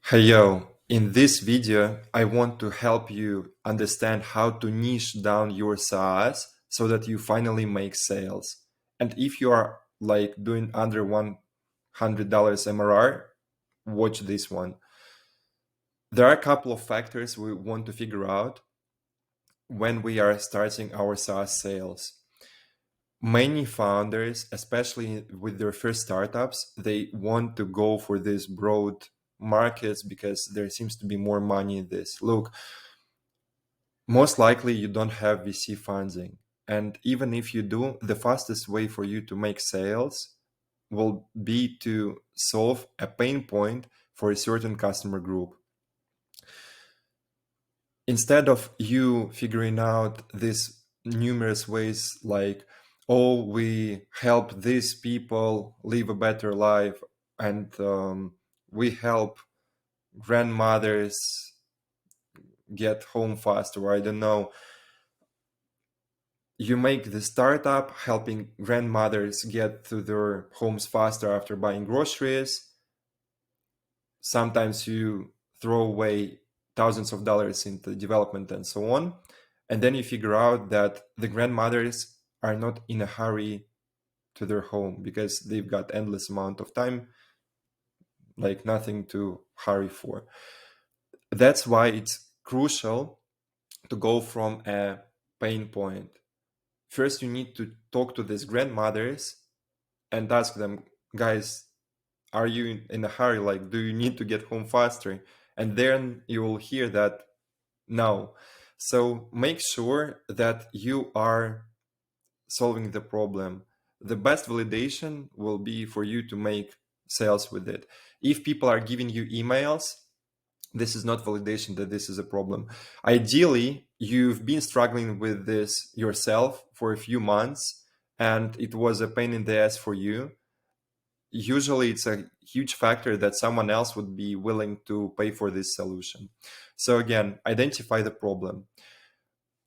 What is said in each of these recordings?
Hey yo, in this video, I want to help you understand how to niche down your SaaS so that you finally make sales. And if you are like doing under $100 MRR, watch this one. There are a couple of factors we want to figure out when we are starting our SaaS sales. Many founders, especially with their first startups, they want to go for these broad markets because there seems to be more money in this. Look, most likely you don't have VC funding. And even if you do, the fastest way for you to make sales will be to solve a pain point for a certain customer group. Instead of you figuring out these numerous ways like, oh, we help these people live a better life, and we help grandmothers get home faster, or I don't know, you make the startup helping grandmothers get to their homes faster after buying groceries. Sometimes you throw away thousands of dollars into development and so on. And then you figure out that the grandmothers are not in a hurry to their home because they've got endless amount of time, like nothing to hurry for. That's why it's crucial to go from a pain point. First, you need to talk to these grandmothers and ask them, guys, are you in a hurry? Like, do you need to get home faster? And then you will hear that no. So make sure that you are solving the problem. The best validation will be for you to make sales with it. If people are giving you emails, this is not validation that this is a problem. Ideally, you've been struggling with this yourself for a few months and it was a pain in the ass for you. Usually it's a huge factor that someone else would be willing to pay for this solution. So again, identify the problem.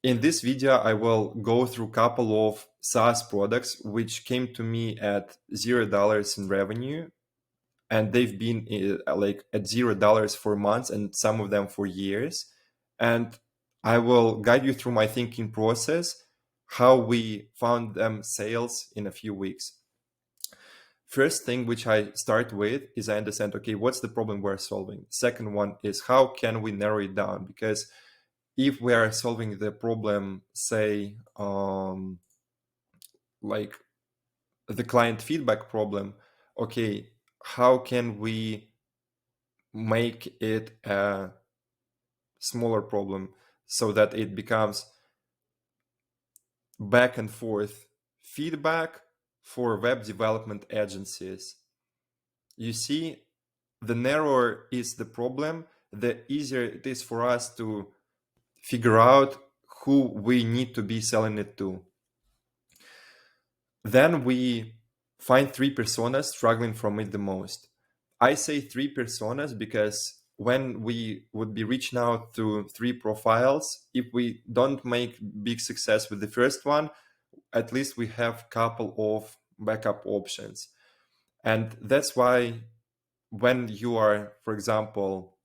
In this video, I will go through a couple of SaaS products which came to me at $0 in revenue, and they've been like at $0 for months and some of them for years. And I will guide you through my thinking process, how we found them sales in a few weeks. First thing which I start with is I understand, okay, what's the problem we're solving? Second one is how can we narrow it down? Because if we are solving the problem, say, like the client feedback problem, okay, how can we make it a smaller problem so that it becomes back and forth feedback for web development agencies? You see, the narrower is the problem, the easier it is for us to figure out who we need to be selling it to. Then we find three personas struggling from it the most. I say three personas because when we would be reaching out to three profiles, if we don't make big success with the first one, at least we have a couple of backup options. And that's why when you are, for example,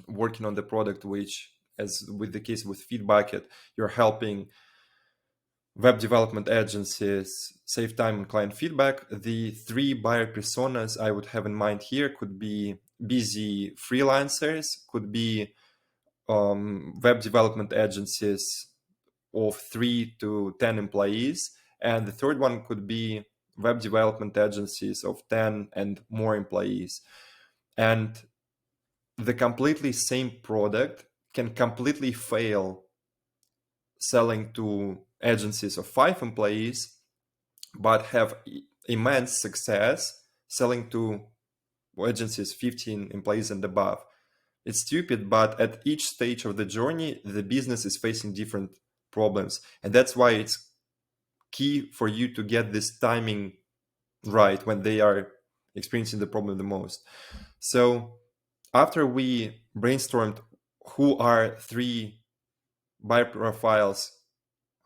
working on the product, which, as with the case with FeedBucket, you're helping web development agencies save time and client feedback, the three buyer personas I would have in mind here could be busy freelancers, could be web development agencies of 3 to 10 employees, and the third one could be web development agencies of 10 and more employees. And the completely same product can completely fail selling to agencies of 5 employees, but have immense success selling to agencies 15 employees and above. It's stupid, but at each stage of the journey, the business is facing different problems. And that's why it's key for you to get this timing right when they are experiencing the problem the most. So after we brainstormed who are three buyer profiles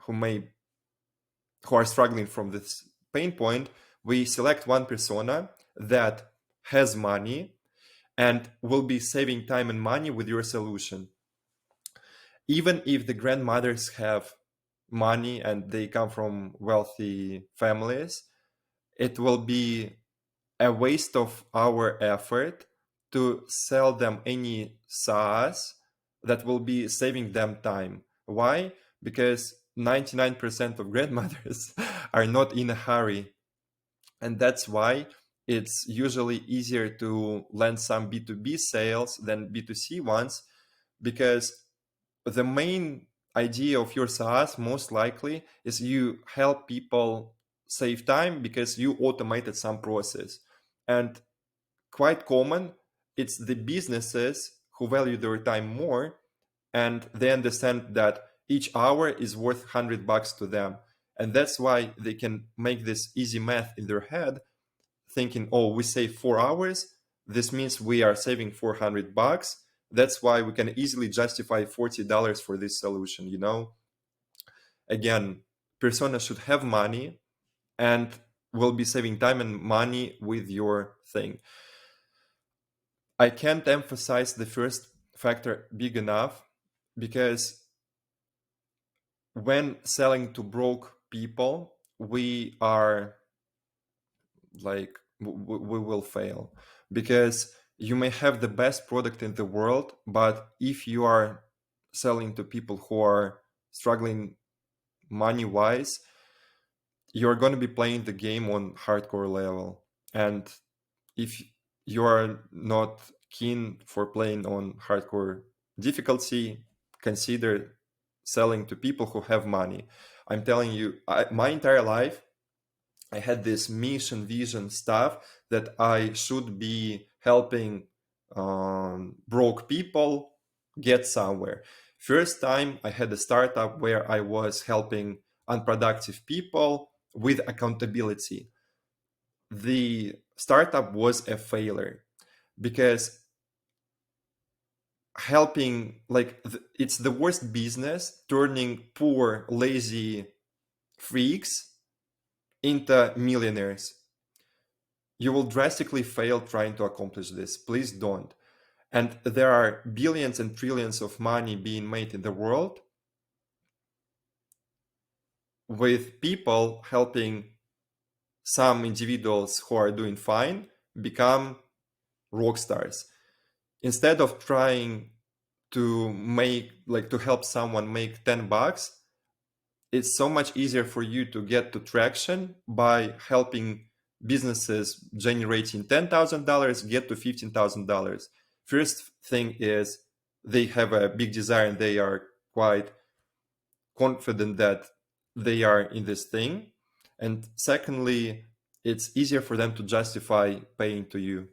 who are struggling from this pain point, we select one persona that has money and will be saving time and money with your solution. Even if the grandmothers have money and they come from wealthy families, it will be a waste of our effort to sell them any SaaS that will be saving them time. Why? Because 99% of grandmothers are not in a hurry. And that's why it's usually easier to land some B2B sales than B2C ones, because the main idea of your SaaS most likely is you help people save time because you automated some process. And quite common, it's the businesses who value their time more, and they understand that each hour is worth $100 to them. And that's why they can make this easy math in their head, thinking, oh, we save 4 hours. This means we are saving $400. That's why we can easily justify $40 for this solution. Again, persona should have money and will be saving time and money with your thing. I can't emphasize the first factor big enough, because when selling to broke people, we are like, we will fail, because you may have the best product in the world, but if you are selling to people who are struggling money wise, you're going to be playing the game on hardcore level. And if you are not keen for playing on hardcore difficulty, consider selling to people who have money. I'm telling you, my entire life, I had this mission, vision stuff that I should be helping broke people get somewhere. First time I had a startup where I was helping unproductive people with accountability. The startup was a failure because helping, like, it's the worst business turning poor, lazy freaks into millionaires. You will drastically fail trying to accomplish this. Please don't. And there are billions and trillions of money being made in the world with people helping some individuals who are doing fine become rock stars. Instead of trying to help someone make $10, it's so much easier for you to get to traction by helping businesses generating $10,000 get to $15,000. First thing is they have a big desire and they are quite confident that they are in this thing. And secondly, it's easier for them to justify paying to you.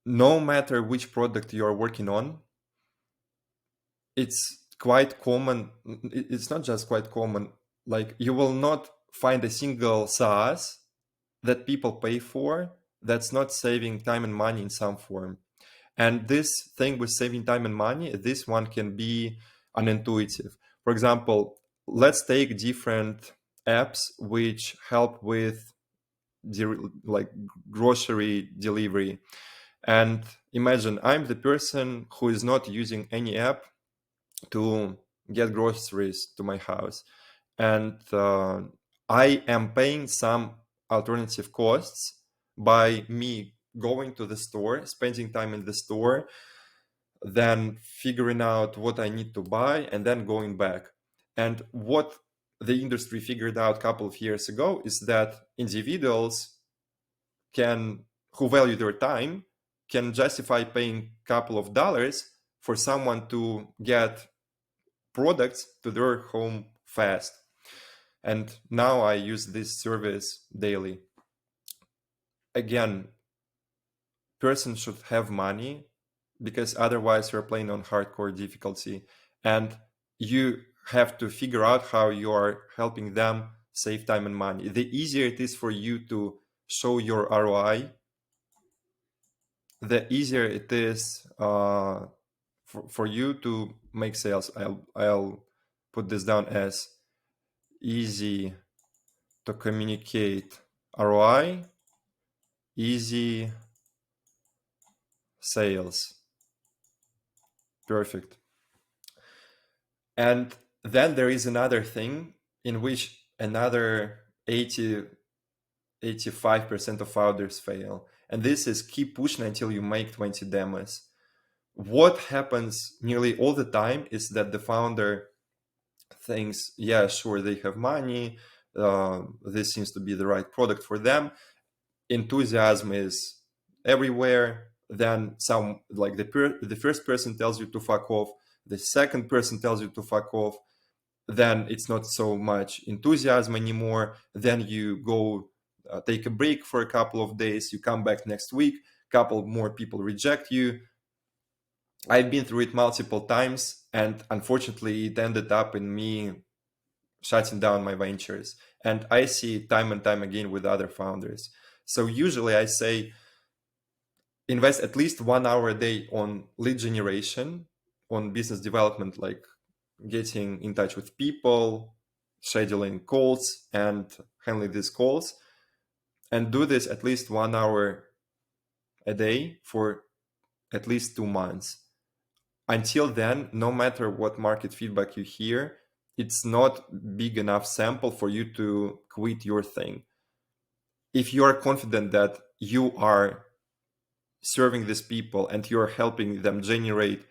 No matter which product you are working on, it's quite common. It's not just quite common. Like, you will not find a single SaaS that people pay for that's not saving time and money in some form. And this thing with saving time and money, this one can be unintuitive. For example, let's take different apps which help with like grocery delivery. And imagine I'm the person who is not using any app to get groceries to my house, and I am paying some alternative costs by me going to the store, spending time in the store, then figuring out what I need to buy, and then going back. And what the industry figured out a couple of years ago is that individuals who value their time can justify paying a couple of dollars for someone to get products to their home fast. And now I use this service daily. Again, person should have money, because otherwise you're playing on hardcore difficulty, and you have to figure out how you are helping them save time and money. The easier it is for you to show your ROI, the easier it is for you to make sales. I'll put this down as easy to communicate ROI, easy sales. Perfect. And then there is another thing in which another 85% of founders fail. And this is keep pushing until you make 20 demos. What happens nearly all the time is that the founder thinks, yeah, sure, they have money. This seems to be the right product for them. Enthusiasm is everywhere. Then some, like the first person tells you to fuck off. The second person tells you to fuck off. Then it's not so much enthusiasm anymore. Then you go take a break for a couple of days. You come back next week. Couple more people reject you. I've been through it multiple times, and unfortunately, it ended up in me shutting down my ventures. And I see it time and time again with other founders. So usually I say invest at least 1 hour a day on lead generation, on business development, like getting in touch with people, scheduling calls, and handling these calls. And do this at least 1 hour a day for at least 2 months. Until then, no matter what market feedback you hear, it's not big enough sample for you to quit your thing. If you are confident that you are serving these people and you're helping them generate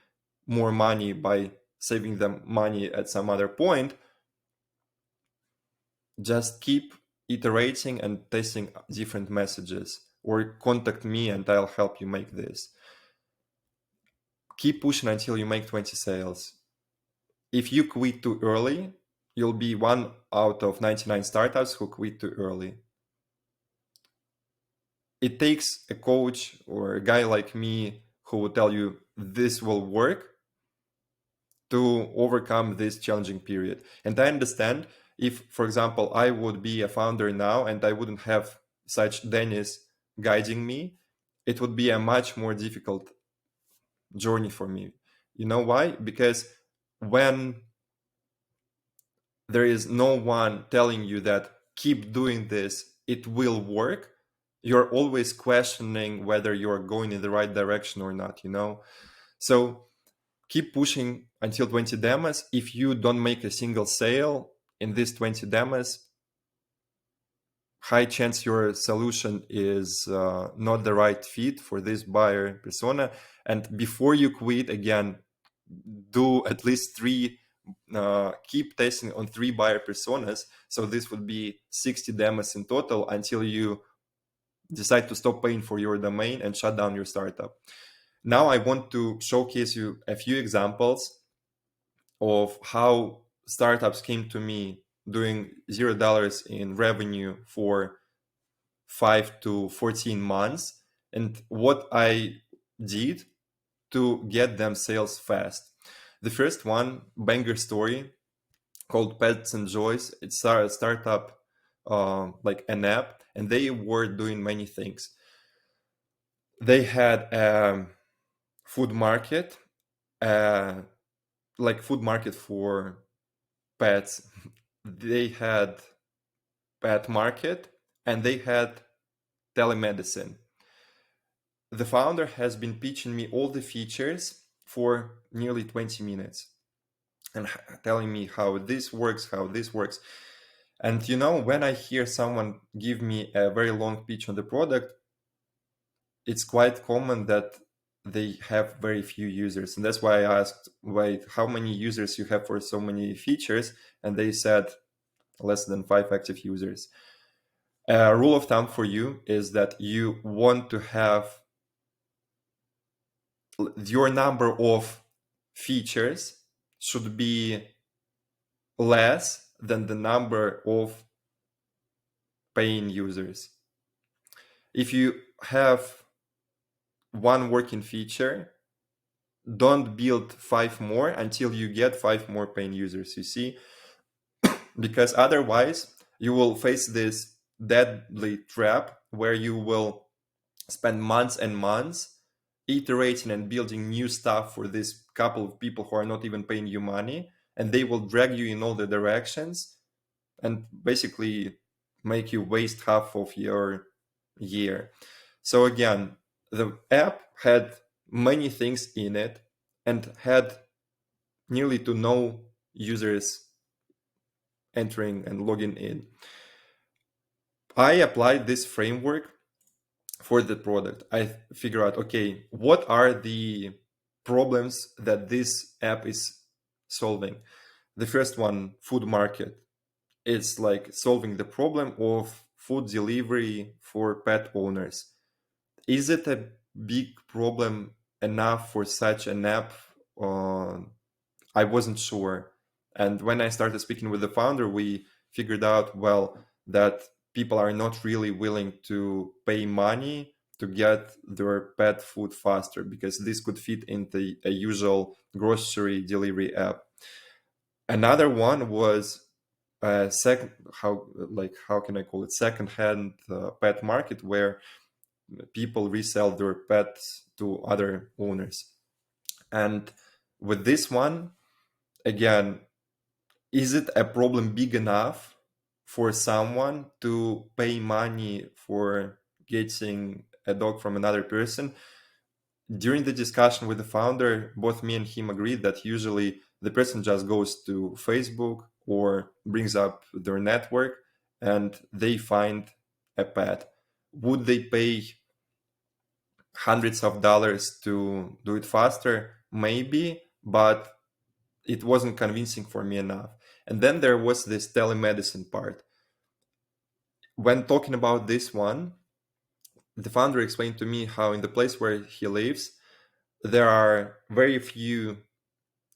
more money by saving them money at some other point, just keep iterating and testing different messages, or contact me and I'll help you make this. Keep pushing until you make 20 sales. If you quit too early, you'll be 1 out of 99 startups who quit too early. It takes a coach or a guy like me who will tell you this will work to overcome this challenging period. And I understand if, for example, I would be a founder now and I wouldn't have such Denis guiding me, it would be a much more difficult journey for me. You know why? Because when there is no one telling you that keep doing this, it will work, you're always questioning whether you're going in the right direction or not, you know? So keep pushing until 20 demos. If you don't make a single sale in these 20 demos, high chance your solution is not the right fit for this buyer persona. And before you quit, again, do at least 3, keep testing on 3 buyer personas. So this would be 60 demos in total until you decide to stop paying for your domain and shut down your startup. Now I want to showcase you a few examples of how startups came to me doing $0 in revenue for 5 to 14 months and what I did to get them sales fast. The first one, banger story, called Pets and Joys. It's a startup, like an app, and they were doing many things. They had a food market, like food market for pets. They had pet market, and they had telemedicine. The founder has been pitching me all the features for nearly 20 minutes and telling me how this works. And you know, when I hear someone give me a very long pitch on the product, it's quite common that they have very few users. And that's why I asked, wait, how many users you have for so many features? And they said less than 5 active users. A rule of thumb for you is that you want to have your number of features should be less than the number of paying users. If you have 1 working feature, don't build 5 more until you get 5 more paying users, you see? Because otherwise you will face this deadly trap where you will spend months and months iterating and building new stuff for this couple of people who are not even paying you money, and they will drag you in all the directions and basically make you waste half of your year. So again, the app had many things in it and had nearly to no users entering and logging in. I applied this framework for the product. I figure out, okay, what are the problems that this app is solving? The first one, food market. It's like solving the problem of food delivery for pet owners. Is it a big problem enough for such an app? I wasn't sure. And when I started speaking with the founder, we figured out, well, that people are not really willing to pay money to get their pet food faster, because this could fit into a usual grocery delivery app. Another one was second, how can I call it, second-hand pet market, where people resell their pets to other owners. And with this one, again, is it a problem big enough for someone to pay money for getting a dog from another person? During the discussion with the founder, both me and him agreed that usually the person just goes to Facebook or brings up their network and they find a pet. Would they pay hundreds of dollars to do it faster? Maybe, but it wasn't convincing for me enough. And then there was this telemedicine part. When talking about this one, the founder explained to me how in the place where he lives, there are very few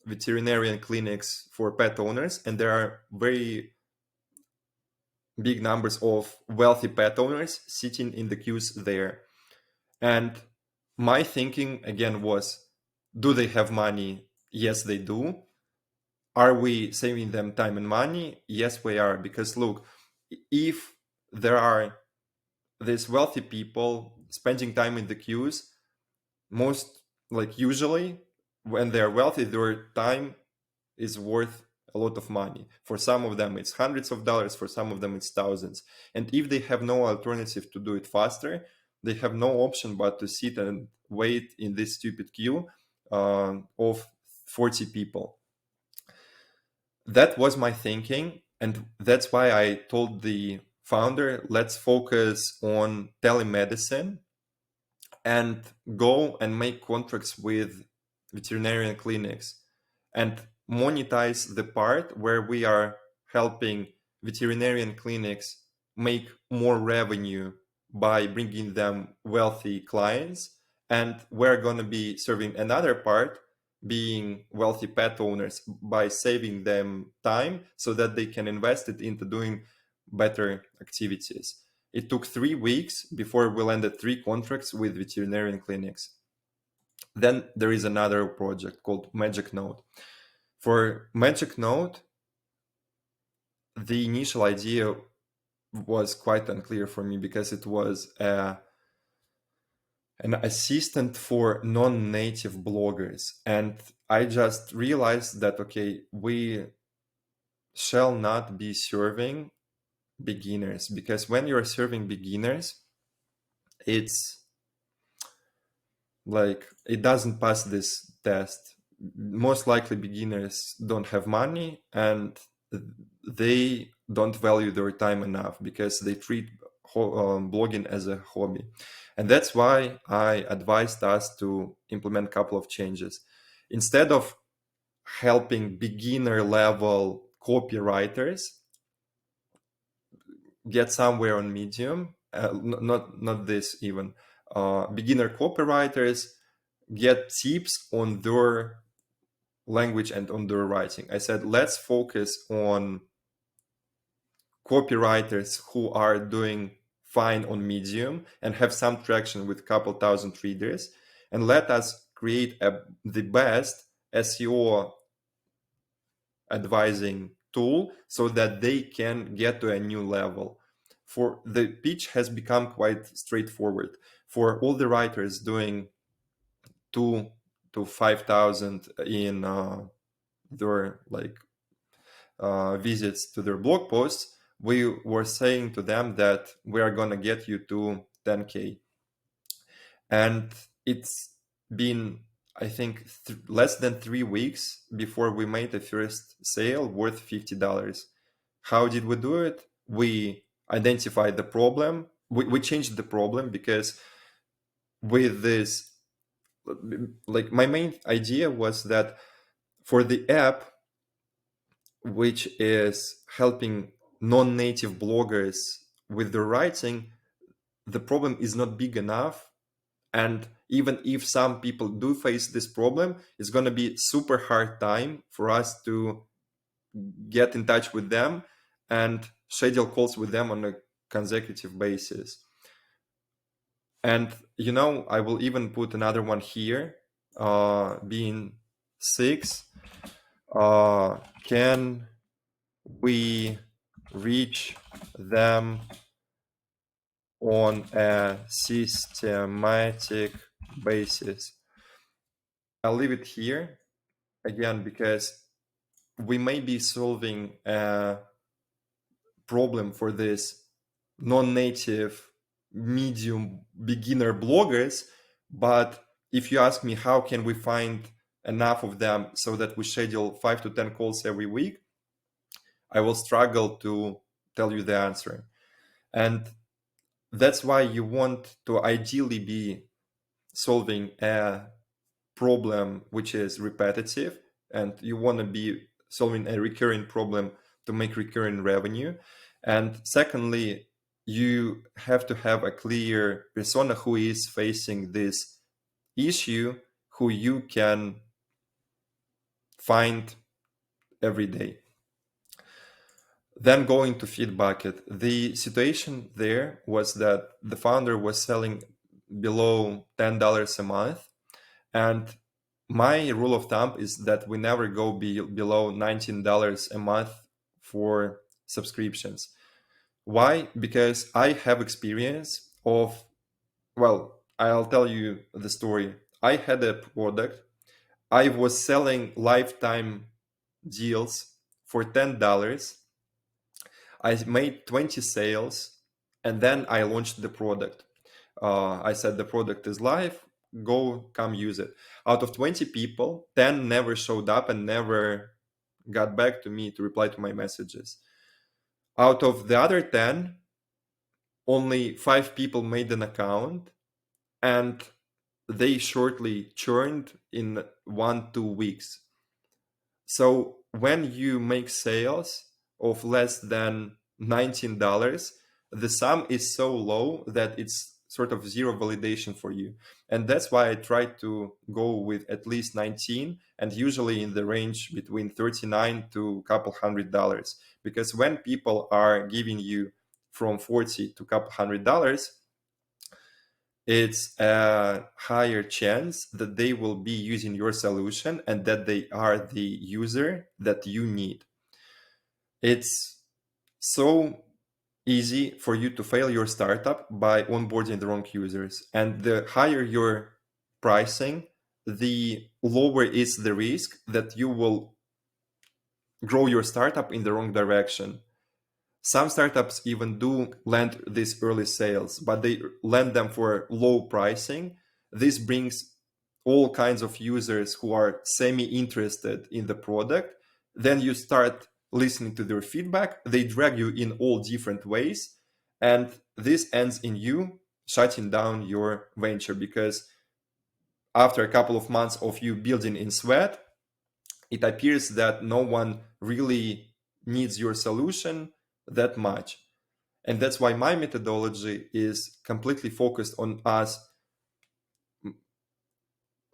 veterinarian clinics for pet owners, and there are very big numbers of wealthy pet owners sitting in the queues there. And my thinking again was, do they have money? Yes, they do. Are we saving them time and money? Yes, we are. Because look, if there are these wealthy people spending time in the queues, most, like usually when they're wealthy, their time is worth a lot of money. For some of them it's hundreds of dollars, for some of them it's thousands. And if they have no alternative to do it faster, they have no option but to sit and wait in this stupid queue of 40 people. That was my thinking, and that's why I told the founder, let's focus on telemedicine and go and make contracts with veterinarian clinics and monetize the part where we are helping veterinarian clinics make more revenue by bringing them wealthy clients, and we're going to be serving another part, being wealthy pet owners, by saving them time so that they can invest it into doing better activities. It took 3 weeks before we landed 3 contracts with veterinarian clinics. Then there is another project called Magic Note. For Magic Note, the initial idea was quite unclear for me because it was an assistant for non-native bloggers. And I just realized that, okay, we shall not be serving beginners, because when you're serving beginners, it's like it doesn't pass this test. Most likely beginners don't have money and they don't value their time enough because they treat blogging as a hobby. And that's why I advised us to implement a couple of changes. Instead of helping beginner level copywriters get somewhere on Medium, not this even, beginner copywriters get tips on their language and on their writing. I said, let's focus on copywriters who are doing fine on Medium and have some traction with a couple thousand readers, and let us create the best SEO advising tool so that they can get to a new level. For the pitch has become quite straightforward. For all the writers doing 2 to 5,000 in their visits to their blog posts, we were saying to them that we are going to get you to 10K. And it's been, I think, less than 3 weeks before we made the first sale worth $50. How did we do it? We identified the problem. We changed the problem because with this, like, my main idea was that for the app, which is helping non-native bloggers with their writing, the problem is not big enough. And even if some people do face this problem, it's going to be super hard time for us to get in touch with them and schedule calls with them on a consecutive basis. And I will even put another one here, being 6. Can we reach them on a systematic basis? I'll leave it here again because we may be solving a problem for this non-native medium beginner bloggers, but if you ask me how can we find enough of them so that we schedule 5 to 10 calls every week, I will struggle to tell you the answer. And that's why you want to ideally be solving a problem which is repetitive, and you want to be solving a recurring problem to make recurring revenue. And secondly, you have to have a clear persona who is facing this issue, who you can find every day. Then going to Feedbucket, the situation there was that the founder was selling below $10 a month. And my rule of thumb is that we never go below $19 a month for subscriptions. Why? Because I have experience of, well, I'll tell you the story. I had a product. I was selling lifetime deals for $10. I made 20 sales, and then I launched the product. I said the product is live, come use it. Out of 20 people, 10 never showed up and never got back to me to reply to my messages. Out of the other 10, only 5 people made an account, and they shortly churned in 1-2 weeks. So when you make sales of less than $19, the sum is so low that it's sort of zero validation for you. And that's why I try to go with at least 19, and usually in the range between 39 to a couple $100. Because when people are giving you from 40 to a couple $100, it's a higher chance that they will be using your solution and that they are the user that you need. It's so easy for you to fail your startup by onboarding the wrong users. And the higher your pricing, the lower is the risk that you will grow your startup in the wrong direction. Some startups even do land these early sales, but they land them for low pricing. This brings all kinds of users who are semi-interested in the product. Then you start listening to their feedback. They drag you in all different ways. And this ends in you shutting down your venture, because after a couple of months of you building in sweat, it appears that no one really needs your solution that much. And that's why my methodology is completely focused on us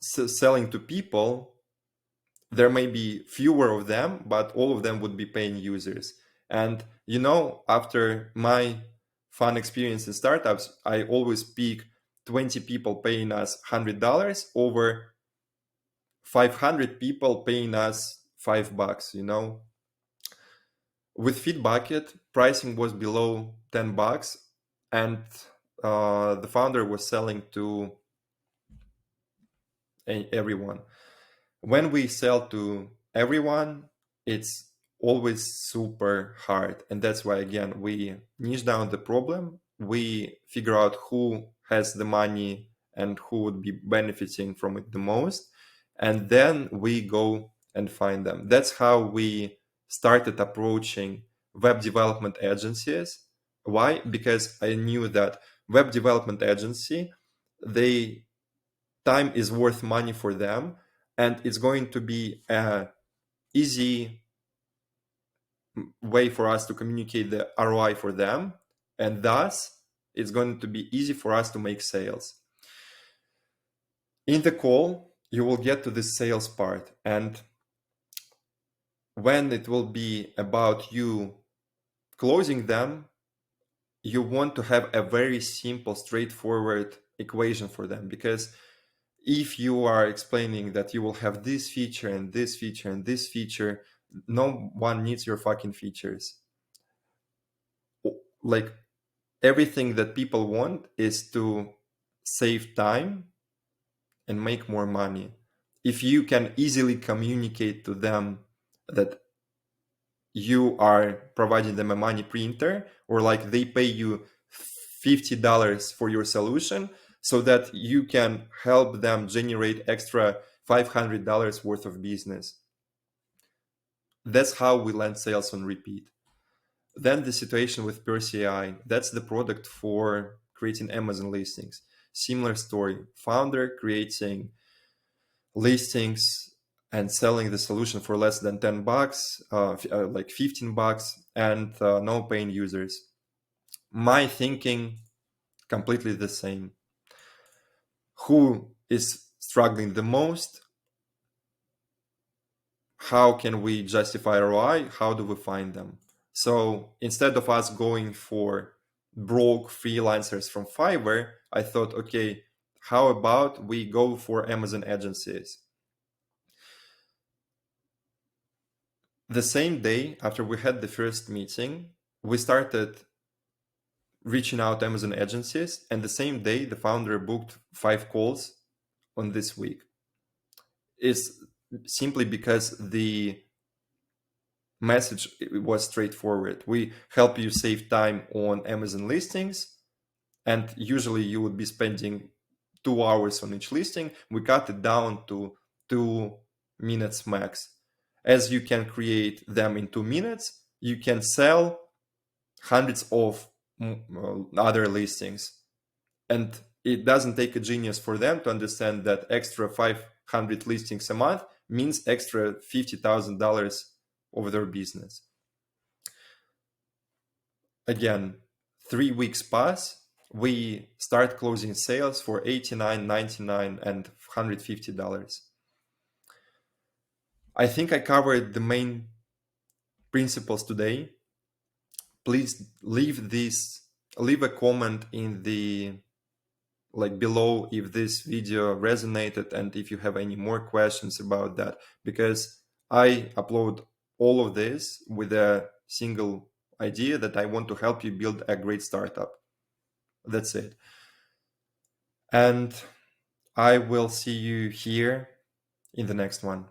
selling to people. There may be fewer of them, but all of them would be paying users. And after my fun experience in startups, I always pick 20 people paying us $100 over 500 people paying us $5. With Feedbucket, pricing was below $10, and the founder was selling to everyone. When we sell to everyone, it's always super hard. And that's why, again, we niche down the problem. We figure out who has the money and who would be benefiting from it the most. And then we go and find them. That's how we started approaching web development agencies. Why? Because I knew that web development agency, they time is worth money for them, and it's going to be a easy way for us to communicate the ROI for them, and thus it's going to be easy for us to make sales. In the call, you will get to the sales part, and when it will be about you closing them, you want to have a very simple, straightforward equation for them, because if you are explaining that you will have this feature and this feature and this feature, no one needs your fucking features. Like, everything that people want is to save time and make more money. If you can easily communicate to them that you are providing them a money printer, or like they pay you $50 for your solution so that you can help them generate extra $500 worth of business. That's how we land sales on repeat. Then the situation with Percy AI, that's the product for creating Amazon listings. Similar story, founder creating listings and selling the solution for less than $10, like $15, and no paying users. My thinking completely the same. Who is struggling the most? How can we justify ROI? How do we find them? So instead of us going for broke freelancers from Fiverr, I thought, okay, how about we go for Amazon agencies? The same day after we had the first meeting, we started reaching out to Amazon agencies, and the same day the founder booked 5 calls on this week. It's simply because the message was straightforward. We help you save time on Amazon listings, and usually you would be spending 2 hours on each listing. We cut it down to 2 minutes max. As you can create them in 2 minutes, you can sell hundreds of other listings. And it doesn't take a genius for them to understand that extra 500 listings a month means extra $50,000 over their business. Again, 3 weeks pass, we start closing sales for $89, $99, and $150. I think I covered the main principles today. Please leave a comment in the below if this video resonated and if you have any more questions about that, because I upload all of this with a single idea that I want to help you build a great startup. That's it. And I will see you here in the next one.